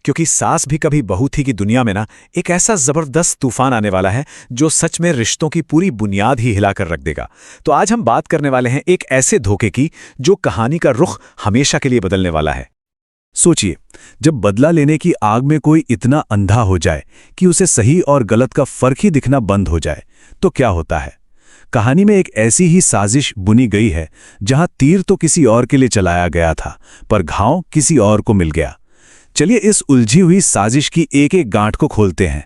क्योंकि सास भी कभी बहू थी की दुनिया में ना एक ऐसा जबरदस्त तूफान आने वाला है जो सच में रिश्तों की पूरी बुनियाद ही हिलाकर रख देगा। तो आज हम बात करने वाले हैं एक ऐसे धोखे की जो कहानी का रुख हमेशा के लिए बदलने वाला है। सोचिए, जब बदला लेने की आग में कोई इतना अंधा हो जाए कि उसे सही और गलत का फर्क ही दिखना बंद हो जाए तो क्या होता है। कहानी में एक ऐसी ही साजिश बुनी गई है जहां तीर तो किसी और के लिए चलाया गया था पर घाव किसी और को मिल गया। चलिए इस उलझी हुई साजिश की एक एक गांठ को खोलते हैं।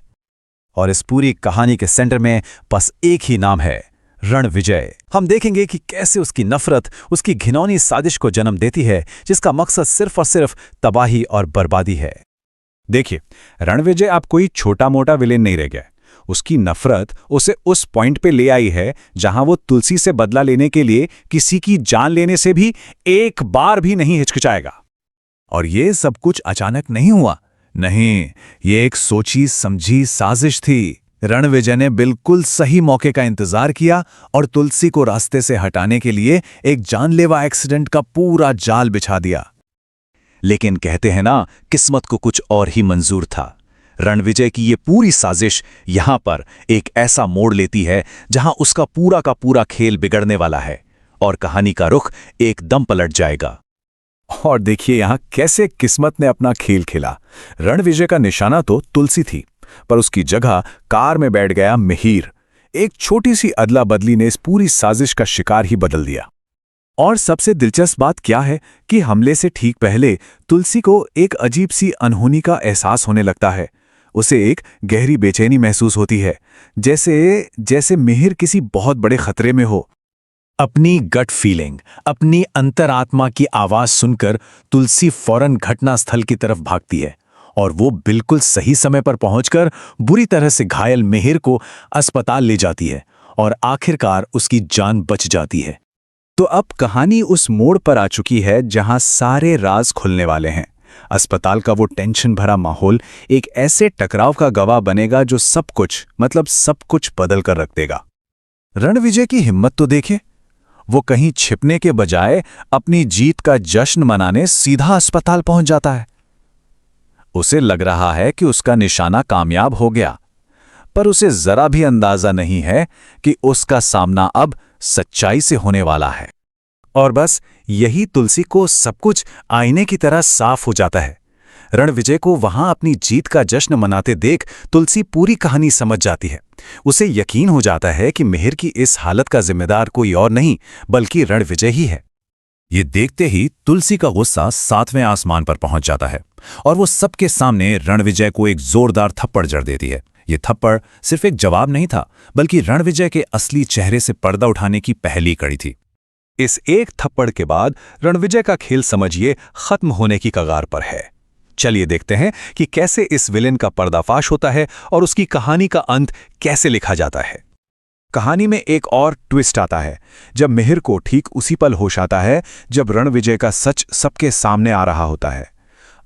और इस पूरी कहानी के सेंटर में बस एक ही नाम है, रणविजय। हम देखेंगे कि कैसे उसकी नफरत उसकी घिनौनी साजिश को जन्म देती है जिसका मकसद सिर्फ और सिर्फ तबाही और बर्बादी है। देखिए, रणविजय आप कोई छोटा मोटा विलेन नहीं रह गया। उसकी नफरत उसे उस पॉइंट पे ले आई है जहां वो तुलसी से बदला लेने के लिए किसी की जान लेने से भी एक बार भी नहीं हिचकिचाएगा। और ये सब कुछ अचानक नहीं हुआ, नहीं, ये एक सोची समझी साजिश थी। रणविजय ने बिल्कुल सही मौके का इंतजार किया और तुलसी को रास्ते से हटाने के लिए एक जानलेवा एक्सीडेंट का पूरा जाल बिछा दिया। लेकिन कहते हैं ना, किस्मत को कुछ और ही मंजूर था। रणविजय की ये पूरी साजिश यहां पर एक ऐसा मोड़ लेती है जहां उसका पूरा का पूरा खेल बिगड़ने वाला है और कहानी का रुख एकदम पलट जाएगा। और देखिए यहां कैसे किस्मत ने अपना खेल खेला। रणविजय का निशाना तो तुलसी थी, पर उसकी जगह कार में बैठ गया मिहिर। एक छोटी सी अदला बदली ने इस पूरी साजिश का शिकार ही बदल दिया। और सबसे दिलचस्प बात क्या है कि हमले से ठीक पहले तुलसी को एक अजीब सी अनहोनी का एहसास होने लगता है। उसे एक गहरी बेचैनी महसूस होती है, जैसे मिहिर किसी बहुत बड़े खतरे में हो। अपनी गट फीलिंग, अपनी अंतरात्मा की आवाज सुनकर तुलसी फौरन घटनास्थल की तरफ भागती है और वो बिल्कुल सही समय पर पहुंचकर बुरी तरह से घायल मिहिर को अस्पताल ले जाती है और आखिरकार उसकी जान बच जाती है। तो अब कहानी उस मोड़ पर आ चुकी है जहां सारे राज खुलने वाले हैं। अस्पताल का वो टेंशन भरा माहौल एक ऐसे टकराव का गवाह बनेगा जो सब कुछ बदल कर रख देगा। रणविजय की हिम्मत तो देखे, वो कहीं छिपने के बजाय अपनी जीत का जश्न मनाने सीधा अस्पताल पहुंच जाता है। उसे लग रहा है कि उसका निशाना कामयाब हो गया, पर उसे जरा भी अंदाजा नहीं है कि उसका सामना अब सच्चाई से होने वाला है। और बस यही तुलसी को सब कुछ आईने की तरह साफ हो जाता है। रणविजय को वहां अपनी जीत का जश्न मनाते देख तुलसी पूरी कहानी समझ जाती है। उसे यकीन हो जाता है कि मिहिर की इस हालत का जिम्मेदार कोई और नहीं बल्कि रणविजय ही है। ये देखते ही तुलसी का गुस्सा 7वें आसमान पर पहुंच जाता है और वो सबके सामने रणविजय को एक जोरदार थप्पड़ जड़ देती है। ये थप्पड़ सिर्फ एक जवाब नहीं था, बल्कि रणविजय के असली चेहरे से पर्दा उठाने की पहली कड़ी थी। इस एक थप्पड़ के बाद रणविजय का खेल समझिए खत्म होने की कगार पर है। चलिए देखते हैं कि कैसे इस विलेन का पर्दाफाश होता है और उसकी कहानी का अंत कैसे लिखा जाता है। कहानी में एक और ट्विस्ट आता है जब मिहिर को ठीक उसी पल होश आता है जब रणविजय का सच सबके सामने आ रहा होता है।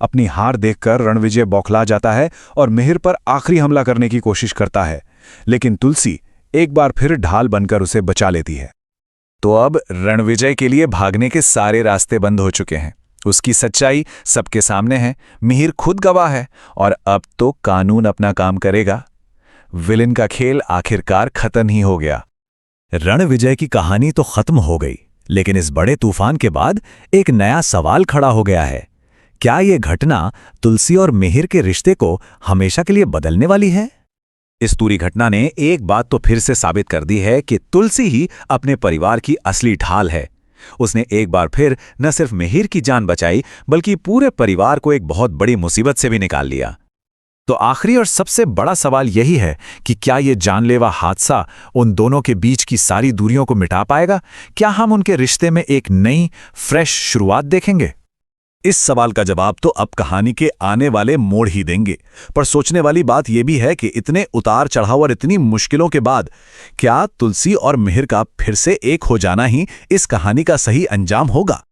अपनी हार देखकर रणविजय बौखला जाता है और मिहिर पर आखिरी हमला करने की कोशिश करता है, लेकिन तुलसी एक बार फिर ढाल बनकर उसे बचा लेती है। तो अब रणविजय के लिए भागने के सारे रास्ते बंद हो चुके हैं। उसकी सच्चाई सबके सामने है, मिहिर खुद गवाह है और अब तो कानून अपना काम करेगा। विलेन का खेल आखिरकार खत्म ही हो गया। रणविजय की कहानी तो खत्म हो गई, लेकिन इस बड़े तूफान के बाद एक नया सवाल खड़ा हो गया है। क्या ये घटना तुलसी और मिहिर के रिश्ते को हमेशा के लिए बदलने वाली है? इस पूरी घटना ने एक बात तो फिर से साबित कर दी है कि तुलसी ही अपने परिवार की असली ढाल है। उसने एक बार फिर न सिर्फ मिहिर की जान बचाई बल्कि पूरे परिवार को एक बहुत बड़ी मुसीबत से भी निकाल लिया। तो आखिरी और सबसे बड़ा सवाल यही है कि क्या ये जानलेवा हादसा उन दोनों के बीच की सारी दूरियों को मिटा पाएगा? क्या हम उनके रिश्ते में एक नई फ्रेश शुरुआत देखेंगे? इस सवाल का जवाब तो अब कहानी के आने वाले मोड़ ही देंगे। पर सोचने वाली बात यह भी है कि इतने उतार चढ़ाव और इतनी मुश्किलों के बाद क्या तुलसी और मिहिर का फिर से एक हो जाना ही इस कहानी का सही अंजाम होगा?